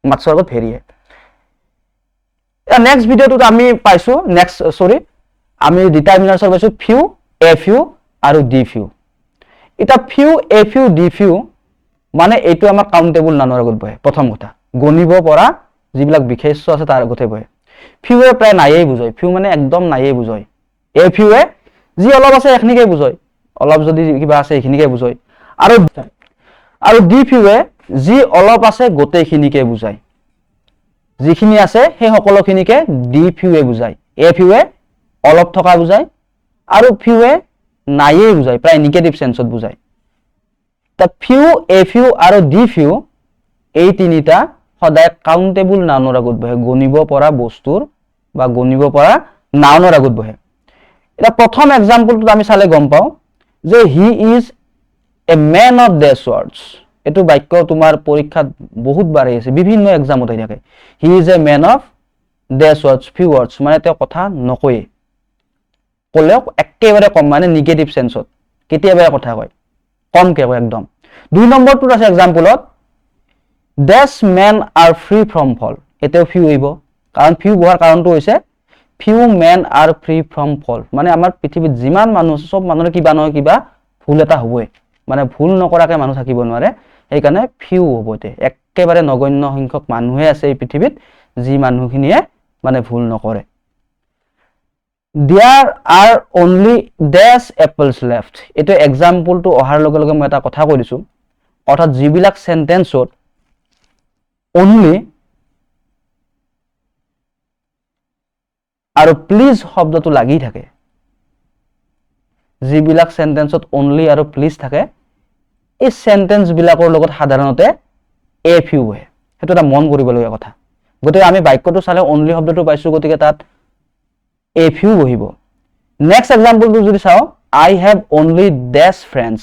মাছৰ আগত ভেৰি আহে নেক্সট ভিডিঅ'টোত আমি পাইছো আমি ডিটাৰমিনাৰ্সৰ পাইছো ফিউ এ ফিউ আৰু ডি ফিউ এটা few a few the few মানে এইটো আমাৰ কাউন্টেবল নাউনৰ আগত বহে প্ৰথম কথা গণিব পৰা যিবিলাক বিশেষ্য আছে তাৰ আগতে বহে ফিউৱে প্ৰায় নাইয়ে বুজায় ফিউ মানে একদম নাইয়ে বুজায় এ ফিউৱে যি অলপ আছে এখিনিকে বুজায় অলপ যদি কিবা আছে এইখিনিকে বুজায় আৰু ডি ফিউৱে যি অলপ আছে গোটেইখিনিকে বুজায় যিখিনি আছে সেই সকলোখিনিকে ডি ফিউৱে বুজায় এ ফিউৱে অলপ থকা বুজায় আৰু ফিউৱে নাইয়ে বুজায় প্ৰায় নিগেটিভ সেন্সত বুজায় তা ফিউ এ ফিউ আৰু ডি ফিউ এই তিনিটা সদায় কাউন্টেবল নাউনৰ আগত বহে গণিব পৰা বস্তুৰ বা গণিব পৰা নাউনৰ আগত বহে এটা প্ৰথম এক্সাম্পলটো আমি চালে গম পাওঁ যে he is a man of dash words এটো বাক্য তোমাৰ পৰীক্ষাত বহুত বাৰ আহিছে বিভিন্ন এক্সামত আহি থাকে he is a man of dash words few words মানে তেওঁ কথা নকয়ে কলেও একেবাৰে কম মানে নিগেটিভ সেন্সত কেতিয়াবা কথা কয় কমকে কয় একদম দুই নম্বৰটোত আছে এক্সাম্পলত dash men are free from fault এতেও ফিউ আহিব কাৰণ ফিউ বহাৰ কাৰণটো হৈছে few men are free from fault মানে আমাৰ পৃথিৱীত যিমান মানুহ আছে সব মানুহৰ কিবা নহয় কিবা ভুল এটা হ'বই মানে ভুল নকৰাকে মানুহ থাকিব নোৱাৰে সেইকাৰণে ফিউ হ'ব এতে একেবাৰে নগণ্য সংখ্যক মানুহে আছে এই পৃথিৱীত যি মানুহখিনিয়ে মানে ভুল নকৰে There are only dash apples left. এটো এক্সাম্পলটো অহাৰ লগে লগে মই এটা কথা কৈ দিছো অৰ্থাৎ যিবিলাক সেন্টেন্সত only আৰু প্লিজ শব্দটো লাগি থাকে যিবিলাক সেন্টেন্সত only আৰু প্লিজ থাকে এই সেন্টেন্স বিলাকৰ লগত সাধাৰণতে এ ফিউ বহে সেইটো এটা মন কৰিবলগীয়া কথা গতিকে আমি বাক্যটো চালে only শব্দটো পাইছো গতিকে তাত a few বহিব নেক্সট এক্সাম্পলটো যদি চাও I have only dash friends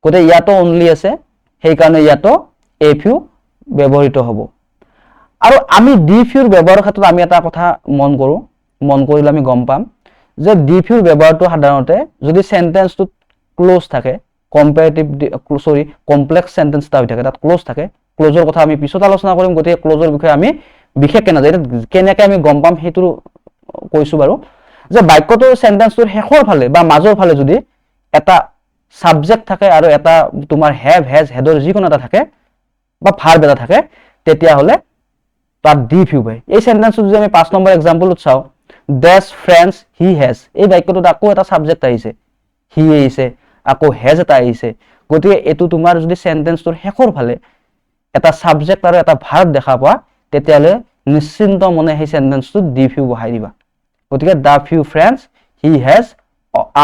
কোতে ইয়াতো only আছে সেই কাৰণে ইয়াতো a few ব্যৱহৃত হ'ব আৰু আমি ডি ফিউৰ ব্যৱহাৰৰ ক্ষেত্ৰত আমি এটা কথা মন কৰিলে আমি গম পাম যে ডি ফিউৰ ব্যৱহাৰটো সাধাৰণতে যদি সেন্টেন্সটো ক্লোজ থাকে কমপ্লেক্স সেন্টেন্স এটা হৈ থাকে তাত ক্লোজ থাকে ক্লোজৰ কথা আমি পিছত আলোচনা কৰিম গতিকে ক্লোজৰ বিষয়ে আমি বিশেষকৈ নাজানো কেনেকৈ আমি গম পাম সেইটো কৈছো বাৰু যে বাক্যটোৰ সেন্টেন্সটোৰ শেষৰ ফালে বা মাজৰ ফালে যদি এটা সাবজেক্ট থাকে আৰু এটা তোমাৰ হ্যাভ হ্যাজ হেডৰ যিকোনো এটা থাকে বা ভার্ব এটা থাকে তেতিয়া হলে তাত ডি ফিউ হয় এই সেন্টেন্সটো যদি আমি 5 নম্বৰ এক্সাম্পলত চাও ডেছ ফ্ৰেন্ডস হি হ্যাজ এই বাক্যটোত আকৌ এটা সাবজেক্ট আহিছে হি আহিছে আকৌ হ্যাজ এটা আহিছে গতিকে এটো তোমাৰ যদি সেন্টেন্সটোৰ শেষৰ ফালে এটা সাবজেক্ট আৰু এটা ভাৰ্ব দেখা পোৱা তেতিয়ালে নিশ্চিন্ত মনে সেই সেন্টেন্সটো ডি ফিউ বহাই দিবা গতিকে দা few friends he has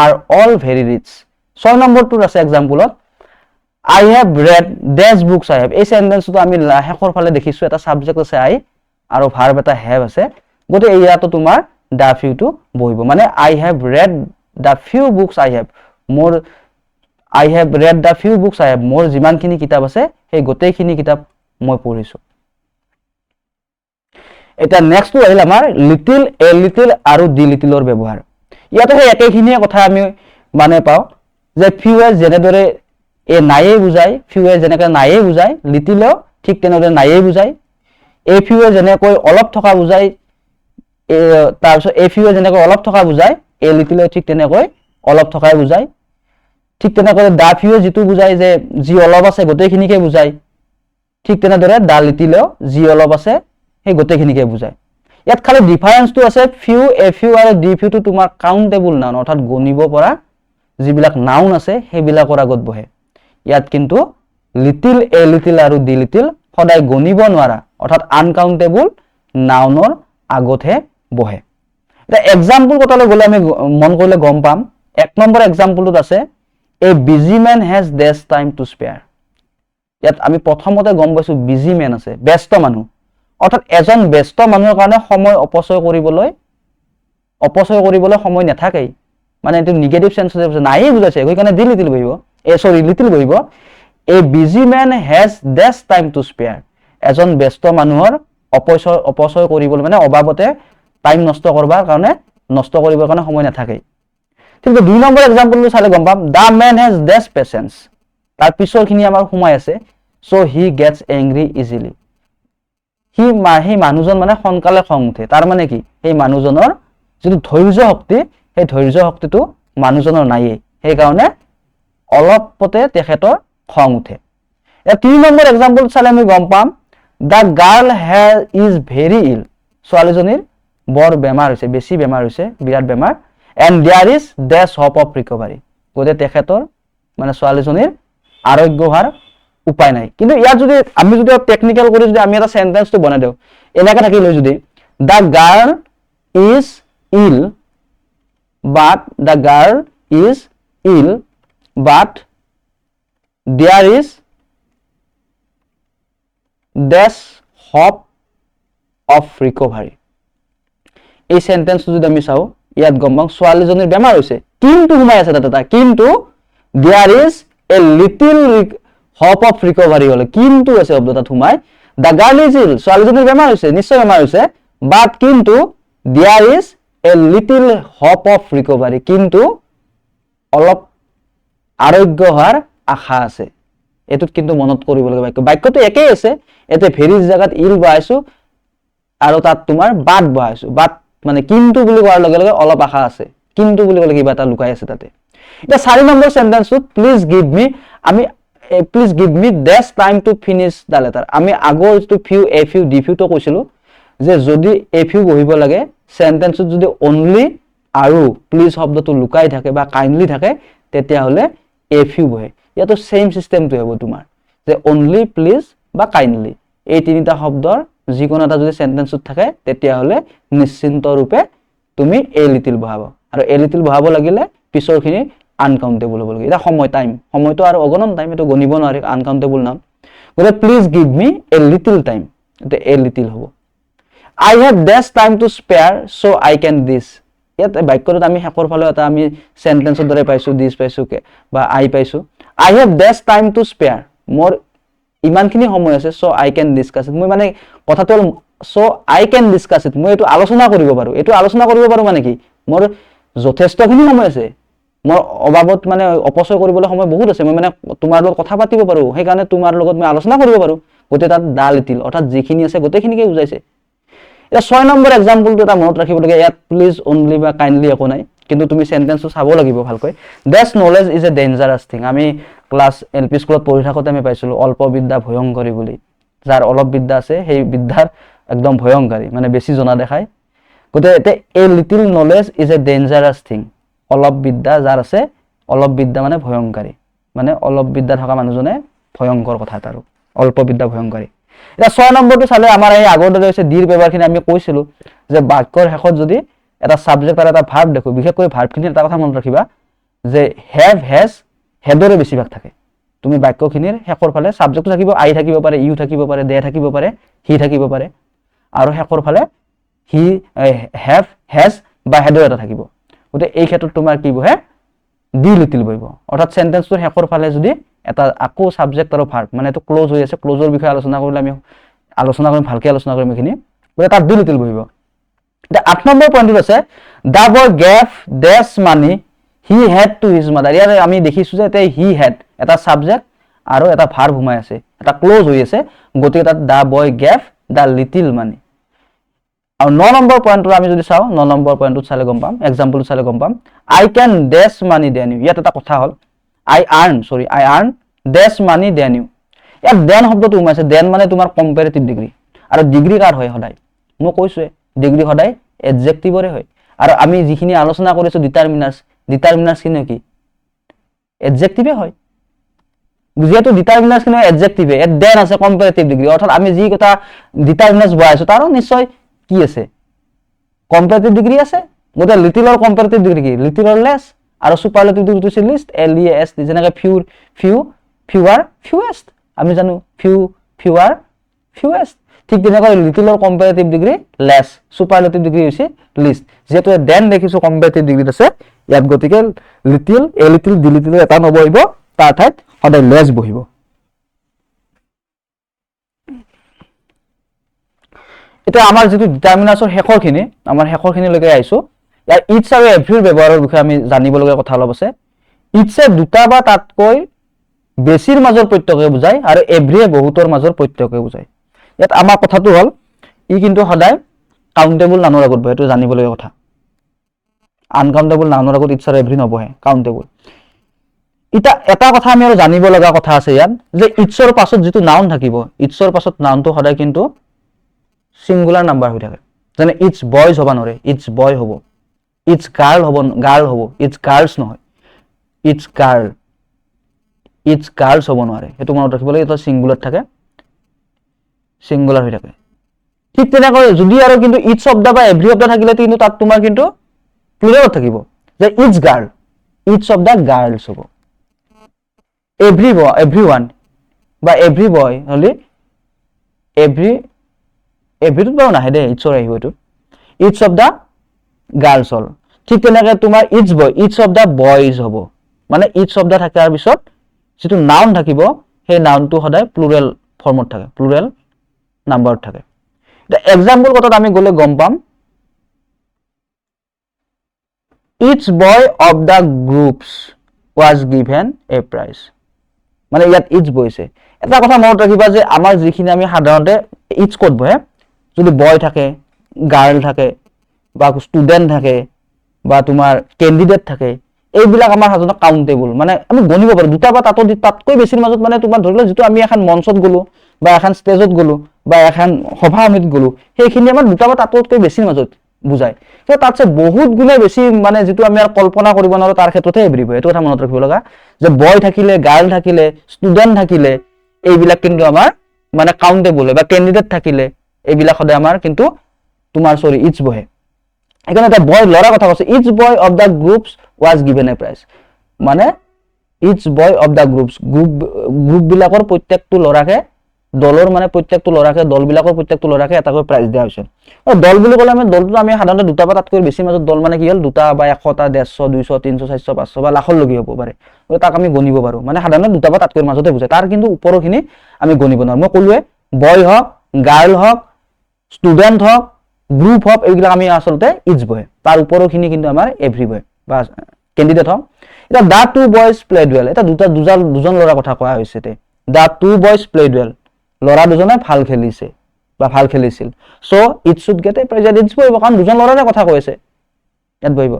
are all very rich 6 নম্বৰটোৰ আছে এক্সাম্পলত I have read dash books I have এই সেন্টেন্সটো আমি শেষৰ ফালে দেখিছো এটা সাবজেক্ট আছে I আৰু ভাৰ্ব এটা have আছে গতিকে ইয়াতো তোমাৰ দা ফিউটো বহিব মানে I have read the few books I have I have read the few books I have মোৰ যিমানখিনি কিতাপ আছে সেই গোটেইখিনি কিতাপ মই পঢ়িছো এটা নেক্সট আহিল আমাৰ লিটল এ লিটল আৰু ডি লিটলৰ ব্যৱহাৰ ইয়াতে সেই একেখিনিয়ে কথা আমি মানে পাও যে ফিউৱে যেনেদৰে এ নাইয়ে বুজায় ফিউৱে যেনেকৈ নাইয়ে বুজায় লিটলও ঠিক তেনেদৰে নাইয়ে বুজায় এ ফিউৱে যেনেকৈ অলপ থকা বুজায় তাৰপিছত এ ফিউৱে যেনেকৈ অলপ থকা বুজায় এ লিটলও ঠিক তেনেকৈ অলপ থকাই বুজায় ঠিক তেনেকৈ দা ফিউৱে যেটো বুজায় যে যি অলপ আছে গোটেইখিনিকে বুজায় ঠিক তেনেদৰে দা লিটলও যি অলপ আছে সেই গোটেইখিনিকে বুজায় ইয়াত খালি ডিফাৰেন্সটো আছে ফিউ এ ফিউ আৰু ডি ফিউটো তোমাৰ কাউন্টেবল নাউন অৰ্থাৎ গণিব পৰা যিবিলাক নাউন আছে সেইবিলাকৰ আগত বহে ইয়াত কিন্তু লিটিল এ লিটিল আৰু দি লিটিল সদায় গণিব নোৱাৰা অৰ্থাৎ আনকাউন্টেবল নাউনৰ আগতহে বহে এটা এক্সাম্পল কথালৈ গ'লে আমি মন কৰিলে গম পাম 1 নম্বৰ এক্সাম্পলটোত আছে a busy man has dash time to spare ইয়াত আমি প্ৰথমতে গম পাইছো বিজি ম্যান আছে ব্যস্ত মানুহ অৰ্থাৎ এজন ব্যস্ত মানুহৰ কাৰণে সময় অপচয় কৰিবলৈ সময় নাথাকেই মানে এটো নেগেটিভ সেন্স আছে নাই বুজাইছে সেইকাৰণে দি লিটিল বহিব লিটিল বহিব a busy man has dash time to spare এজন ব্যস্ত মানুহৰ অপচয় কৰিবলৈ মানে অবাবতে টাইম নষ্ট কৰিবৰ কাৰণে সময় নাথাকেই ঠিক আছে 2 নম্বৰ এক্সাম্পলটো চালে গম পাম the man has dash patience তাৰ পিছৰখিনি আমাৰ সোমাই আছে so he gets angry easily সেই মানুহজন মানে সোনকালে খং উঠে তাৰ মানে কি সেই মানুহজনৰ যিটো ধৈৰ্য শক্তি সেই ধৈৰ্য শক্তিটো মানুহজনৰ নাইয়ে সেই কাৰণে অলপতে তেখেতৰ খং উঠে এ 3 নম্বৰ এক্সাম্পল চালে আমি গম পাম the girl is very ill ছোৱালীজনীৰ বৰ বেমাৰ হৈছে বেছি বেমাৰ হৈছে বিৰাট বেমাৰ and there is dash hope of recovery গতে তেখেতৰ মানে ছোৱালীজনীৰ আৰোগ্য হোৱাৰ উপায় নাই কিন্তু ইয়াত যদি আমি যদি টেকনিক্যাল কৰি যদি আমি এটা সেন্টেন্সটো বনাই দিও এনেকা থাকিলে যদি the girl is ill but the girl is ill but there is dash hope of recovery এই সেন্টেন্সটো যদি আমি চাও ইয়াত গম পাম ছোৱালীজনীৰ বেমাৰ হৈছে কিন্তু সোমাই আছে তাতে কিন্তু there is a little hope of recovery হলে কিন্তু আছে শব্দটা সোমাই দা গাৰ্ল ইজ ইল ছোৱালীজনীৰ বেমাৰ হৈছে নিশ্চয় বেমাৰ হৈছে বাট কিন্তু there is a little hope of recovery কিন্তু অলপ আৰোগ্য হোৱাৰ আশা আছে এটুত কিন্তু মনত কৰিব লাগে বাক্যটো একেই আছে এতে ভেৰি জাগাত ইল বহাইছো আৰু তাত তোমাৰ বাট বহাইছো বাট মানে কিন্তু বুলি কোৱাৰ লগে লগে অলপ আশা আছে কিন্তু বুলি ক'লে কিবা এটা লুকাই আছে তাতে এটা 4 নম্বৰ সেন্টেন্সত please give me dash time to finish the letter আমি আগৰ যেটো few a few the few তো কৈছিলো যে যদি এ ফিউ বহিব লাগে সেন্টেন্সত যদি অনলি আৰু প্লিজ শব্দটো লুকাই থাকে বা কাইন্ডলি থাকে তেতিয়া হলে এ ফিউ বহে ইয়াতো সেম সিস্টেমটো হ'ব তোমাৰ যে অনলি প্লিজ বা কাইন্ডলি এই তিনিটা শব্দৰ যিকোনো এটা যদি সেন্টেন্সত থাকে তেতিয়া হলে নিশ্চিন্ত ৰূপে তুমি এ লিটিল বহাব আৰু এ লিটিল বহাব লাগিলে পিছৰখিনি আনকাউন্টেবল হ'ব লাগে এটা সময়টো আৰু অগণন টাইম এটো গণিব নোৱাৰি আনকাউন্টেবল নাম গলে please give me a little time এটো এ লিটিল হ'ব I have dash time to spare so I can this ইয়াত বাক্যটোত আমি হেকৰ ফালে এটা আমি সেন্টেন্সৰ দৰে পাইছো দিস পাইছো বা আই পাইছো I have dash time to spare মোৰ ইমানখিনি সময় আছে so I can discuss it মই মানে কথাটো so I can discuss it মই এটো আলোচনা কৰিব পাৰো মানে কি মোৰ যথেষ্টখিনি সময় আছে মোৰ অবাবত মানে অপচয় কৰিবলৈ সময় বহুত আছে মই মানে তোমাৰ লগত কথা পাতিব পাৰো সেই কাৰণে তোমাৰ লগত মই আলোচনা কৰিব পাৰো গতে তাত দা লিটিল অৰ্থাৎ যিখিনি আছে গোটেইখিনিকে বুজাইছে এটা 6 নম্বৰ এক্সাম্পলটো এটা মনত ৰাখিব লাগে ইয়াত প্লিজ অনলি বা কাইন্ডলি একো নাই কিন্তু তুমি সেন্টেন্সটো চাব লাগিব ভালকৈ that knowledge is a dangerous thing আমি ক্লাস এলপি স্কুলত পঢ়ি থাকোতে আমি পাইছিলো অল্প বিদ্যা ভয়ংকৰী বুলি যাৰ অলপ বিদ্যা আছে সেই বিদ্যাৰ একদম ভয়ংকৰী মানে বেছি জনা দেখায় গতে এতে a little knowledge is a dangerous thing অলপ বিদ্যা যাৰ আছে অলপ বিদ্যা মানে ভয়ংকৰী মানে অলপ বিদ্যা থকা মানুহজনে ভয়ংকৰ কথা আৰু অল্প বিদ্যা ভয়ংকৰী এটা 6 নম্বৰটো চালে আমাৰ এই আগৰ দৰে হৈছে ডিৰ পেপাৰখিনি আমি কৈছিলো যে বাক্যৰ শেষত যদি এটা সাবজেক্ট আৰু এটা ভাৰ্ব দেখো বিশেষকৈ ভাৰ্বখিনি এটা কথা মনত ৰাখিবা যে হ্যাভ হ্যাজ হেডৰে বেছিভাগ থাকে তুমি বাক্যখিনিৰ শেষৰ ফালে সাবজেক্টটো থাকিব আই থাকিব পাৰে ইউ থাকিব পাৰে দে থাকিব পাৰে হি থাকিব পাৰে আৰু শেষৰ ফালে হি হ্যাভ হ্যাজ বা হেডৰ এটা থাকিব গতে এই ক্ষেত্ৰত তোমাৰ কি বহে ডি লিটিল বহিব অৰ্থাৎ সেন্টেন্সটোৰ শেষৰ ফালে যদি এটা আকো সাবজেক্ট আৰু ভাৰ্ব মানে এটো ক্লোজ হৈ আছে ক্লোজৰ বিষয়ে আলোচনা কৰিলে আমি আলোচনা কৰিম ভালকৈ আলোচনা কৰিম এখিনি গতে তাত ডি লিটিল বহিব এটা 8 নম্বৰ পইণ্টত আছে the boy gave dash money he had to his mother ইয়াত আমি দেখিছো যে এতে হি হেড এটা সাবজেক্ট আৰু এটা ভার্ব ঘুমাই আছে এটা ক্লোজ হৈ আছে গতিকে তাত দা বয় গেভ দা লিটিল মানি আৰু 9 নম্বৰ পইণ্টটো আমি যদি চাও 9 নম্বৰ পইণ্টটো চালে গম পাম এক্সাম্পল চালে গম পাম I can dash money than you ইয়াত এটা কথা হল I earn dash money than you ইয়াত দেন শব্দটো উমাইছে দেন মানে তোমাৰ কম্পাৰেটিভ ডিগ্ৰী আৰু ডিগ্ৰী কাৰ হয় সদায় মই কৈছো ডিগ্ৰী সদায় এডজেক্টিভৰে হয় আৰু আমি যিখিনি আলোচনা কৰিছো ডিটাৰমিনাৰ্স কিনে কি এডজেক্টিভে হয় যেহেতু ডিটাৰমিনাৰ্ছ খিনি এডজেক্টিভে দেন আছে কম্পাৰেটিভ ডিগ্ৰী অৰ্থাৎ আমি যি কথা ডিটাৰমিনাৰ্ছ বহাইছো তাৰো নিশ্চয় কি আছে কম্পাৰেটিভ ডিগ্ৰী আছে গতে লিটিলৰ কম্পাৰেটিভ ডিগ্ৰী কি লিটিলৰ লেছ আৰু সুপাৰলেটিভ ডিগ্ৰীটো আছে লিষ্ট LES যেনেকৈ ফিউৱাৰ ফিউৱেষ্ট আমি জানো ফিউৱাৰ ফিউৱেষ্ট ঠিক তেনেকৈ লিটিলৰ কম্পাৰেটিভ ডিগ্ৰী লেছ সুপাৰলেটিভ ডিগ্ৰী হৈছে লিষ্ট যেহেতু দেন দেখিছো কম্পাৰেটিভ ডিগ্ৰীত আছে ইয়াত গতিকে little a little D little এটা নবহিব তাৰ ঠাইত সদায় লেছ বহিব এটা আমাৰ যেটো ডিটাৰমিনাৰ্ছৰ শেষৰখিনি আমাৰ শেষৰখিনিলৈকে আইছো ইয়াৰ ইটছ আৰু এভৰিৰ ব্যৱহাৰৰ বিষয়ে আমি জানিবলগীয়া কথা অলপ আছে ইটছে দুটা বা তাতকৈ বেছিৰ মাজৰ প্ৰত্যয়কে বুজায় আৰু এভৰিয়ে বহুতৰ মাজৰ প্ৰত্যয়কে বুজায় ইয়াত আমাৰ কথাটো হল ই কিন্তু সদায় কাউন্টেবল নাউনৰ আগত বহে এটো জানিবলগীয়া কথা আনকাউন্টেবল নাউনৰ আগত ইটছ আৰু এভৰি নবহে কাউন্টেবল এটা কথা আমি আৰু জানিব লগা কথা আছে ইয়াত যে ইটছৰ পাছত যেটো নাউন থাকিব ইটছৰ পাছত নাউনটো সদায় কিন্তু সিঙ্গুলাৰ নাম্বাৰ হৈ থাকে যেনে ইটস বয়জ হবা নৰে ইটস বয় হ'ব ইটস গাৰ্ল হ'ব ইটস গাৰ্লস নহয় ইটস গাৰ্লস হ'ব নোৱাৰে এটো মনত ৰাখিব লাগে এটা সিঙ্গুলাৰ থাকে সিঙ্গুলাৰ হৈ থাকে ঠিক তেনেকৈ যদি আৰু কিন্তু ইটস শব্দ বা এভৰি শব্দ থাকিলে কিন্তু তাত তোমাৰ কিন্তু প্লুৰাল থাকিব যে ইটস গাৰ্ল ইটস শব্দ গাৰ্লস হ'ব এভৰিওয়ান বা এভৰি বয় হলি এভৰিটো বাৰু নাহে দে ইটছৰ আহিব এটো ইটছ অফ দা গাৰ্লছ হল ঠিক তেনেকৈ তোমাৰ ইটছ অফ দা বয়জ হ'ব মানে ইটছ অফ দা থাকাৰ পিছত যেটো নাউন থাকিব সেই নাউনটো সদায় প্লুৰেল ফৰ্মত থাকে প্লুৰেল নাম্বাৰত থাকে এটা এক্সাম্পল কথাত আমি গলে গম পাম each boy of the groups was given a prize মানে ইয়াত ইটছ বয়ছে এটা কথা মনত ৰাখিবা যে আমাৰ যিখিনি আমি সাধাৰণতে ইটছ কোড বহে যদি বয় থাকে গাৰ্ল থাকে বা স্টুডেন্ট থাকে বা তোমাৰ ক্যান্ডিডেট থাকে এইবিলাক আমাৰ সাধাৰণতে কাউন্টেবল মানে আমি গণিব পাৰো দুটা বা তাতকৈ বেছিৰ মাজত মানে তোমাৰ ধৰিলে যেটো আমি এখন মঞ্চত গলো বা এখন ষ্টেজত গলো বা এখন সভা সমিতিত গলো সেইখিনি আমাৰ দুটা বা তাতকৈ বেছিৰ মাজত বুজায় তো তাতছে বহুত গুণে বেছি মানে যেটো আমি আৰু কল্পনা কৰিব নোৱাৰো তাৰ ক্ষেত্ৰতে এভৰি বয় এটো কথা মনত ৰাখিব লগা যে বয় থাকিলে গাৰ্ল থাকিলে স্টুডেন্ট থাকিলে এইবিলাক কিন্তু আমাৰ মানে কাউন্টেবল বা ক্যান্ডিডেট থাকিলে এইবিলাক সদায় আমাৰ কিন্তু তোমাৰ ইটছ বহে এখানে এটা বয় লৰা কথা কৈছে each boy of the groups was given a prize মানে each boy of the groups group বিলাকৰ প্ৰত্যেকটো লৰাকে দলৰ মানে প্ৰত্যেকটো লৰাকে দল বিলাকৰ প্ৰত্যেকটো লৰাকে এটাকৈ প্ৰাইজ দিয়া হৈছে আৰু দল বুলি ক'লে আমি দলটো আমি সাধাৰণতে দুটা বা তাতকৈ বেছি মাজত দল মানে কি হল দুটা বা 100টা 150 200 300 400 500 বা লাখৰ লগি হ'ব পাৰে তাক আমি গণিব পাৰো মানে সাধাৰণতে দুটা বা তাতকৈ মাজতে বুজায় তাৰ কিন্তু ওপৰখিনি আমি গণিব নোৱাৰো মই কলোৱে বয় হওক গাৰ্ল হওক স্টুডেন্ট হওক গ্ৰুপ হওক এইবিলাক আমি আসলতে ইটছ বয় তাৰ ওপৰখিনি কিন্তু আমাৰ এভৰি বয় বা ক্যান্ডিডেট হওক এটা the two boys played well এটা দুজন লৰা কথা কোৱা হৈছে তে the two boys played well লৰা দুজনে ভাল খেলিছে বা ভাল খেলিছিল so it should get a prize each বহিব কাৰণ দুজন লৰাৰে কথা কৈছে ইয়াত বহিব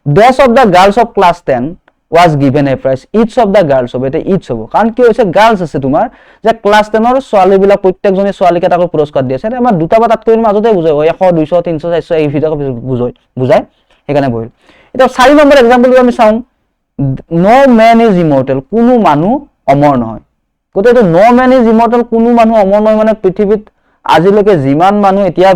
dash of the girls of class 10 was given a prize each of the girls of এটা each হ'ব কাৰণ কি হৈছে গাৰ্লছ আছে তোমাৰ যে ক্লাছ 10 ৰ ছোৱালী বিলাক প্ৰত্যেকজনী ছোৱালীক এটা পুৰস্কাৰ দিয়ে আছে আমাৰ দুটা বা তাতকৈ মাজতে বুজায় 100 200 300 400 এই ভিতৰত বুজায় সেইকাৰণে বহিল এটা 4 নম্বৰ एग्जांपल আমি চাওঁ নো ম্যান ইজ ইমৰ্টেল কোনো মানুহ অমৰ নহয় গতে এটা নো ম্যান ইজ ইমৰ্টেল কোনো মানুহ অমৰ নহয় মানে পৃথিৱীত আজিলৈকে যিমান মানুহ এতিয়া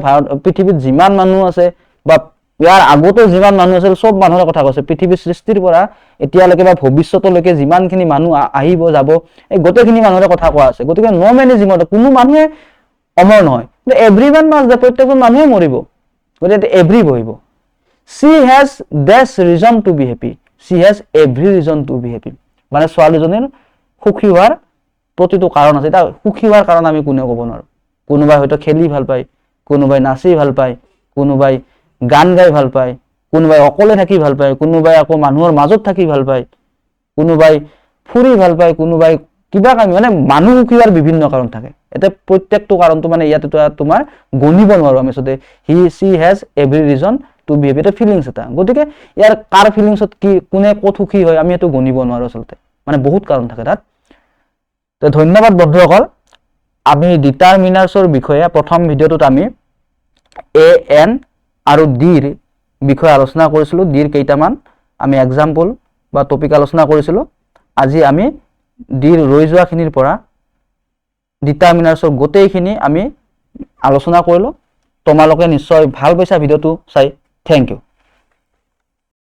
পৃথিৱীত যিমান মানুহ আছে বা ইয়াৰ আগতে যিমান মানুহ আছিল সব মানুহৰ কথা কৈছে পৃথিৱীৰ সৃষ্টিৰ পৰা এতিয়ালৈকে বা ভৱিষ্যতলৈকে যিমানখিনি মানুহ আহিব যাব এই গোটেইখিনি মানুহৰ কথা কোৱা আছে গতিকে নো ম্যান ইজ ইমৰ্টেল কোনো মানুহে অমৰ নহয় কিন্তু এভৰিওয়ান মাস্ট যে প্ৰত্যেকজন মানুহে মৰিব গতিকে এভৰি বহিব she has this reason to be happy she has every reason to be happy মানে ছোৱালীজনীৰ সুখী হোৱাৰ প্ৰতিটো কাৰণ আছে এটা সুখী হোৱাৰ কাৰণ আমি কোনেও ক'ব নোৱাৰো কোনোবাই হয়তো খেলি ভাল পায় কোনোবাই নাচি ভাল পায় কোনোবাই গান গাই ভাল পায় কোনোবাই অকলে থাকি ভাল পায় কোনোবাই আকৌ মানুহৰ মাজত থাকি ভাল পায় কোনোবাই ফুৰি ভাল পায় কোনোবাই কিবা কাম মানে মানুহ কিবাৰ বিভিন্ন কাৰণ থাকে এটা প্ৰত্যেকটো কাৰণটো মানে ইয়াতে তোমাৰ গণিব নোৱাৰো আমি সতে she has every reason to be happy এটা ফিলিংস এটা গতিকে ইয়াৰ কাৰ ফিলিংসত কি কোনে কত সুখী হয় আমি এটো গণিব নোৱাৰো আসলতে মানে বহুত কাৰণ থাকে তাত তো ধন্যবাদ বন্ধুসকল আমি ডিটাৰমিনাৰ্ছৰ বিষয়ে প্ৰথম ভিডিওটোত আমি এ এন আৰু ডিৰ বিষয়ে আলোচনা কৰিছিলো ডিৰ কেইটামান আমি एग्जांपल বা টপিক আলোচনা কৰিছিলো আজি আমি ডিৰ ৰৈ যোৱাখিনিৰ পৰা ডিটাৰমিনাৰ্ছৰ গোটেইখিনি আমি আলোচনা কৰিলোঁ। তোমালোকে নিশ্চয় ভাল পাইছা ভিডিঅ'টো চাই। Thank U.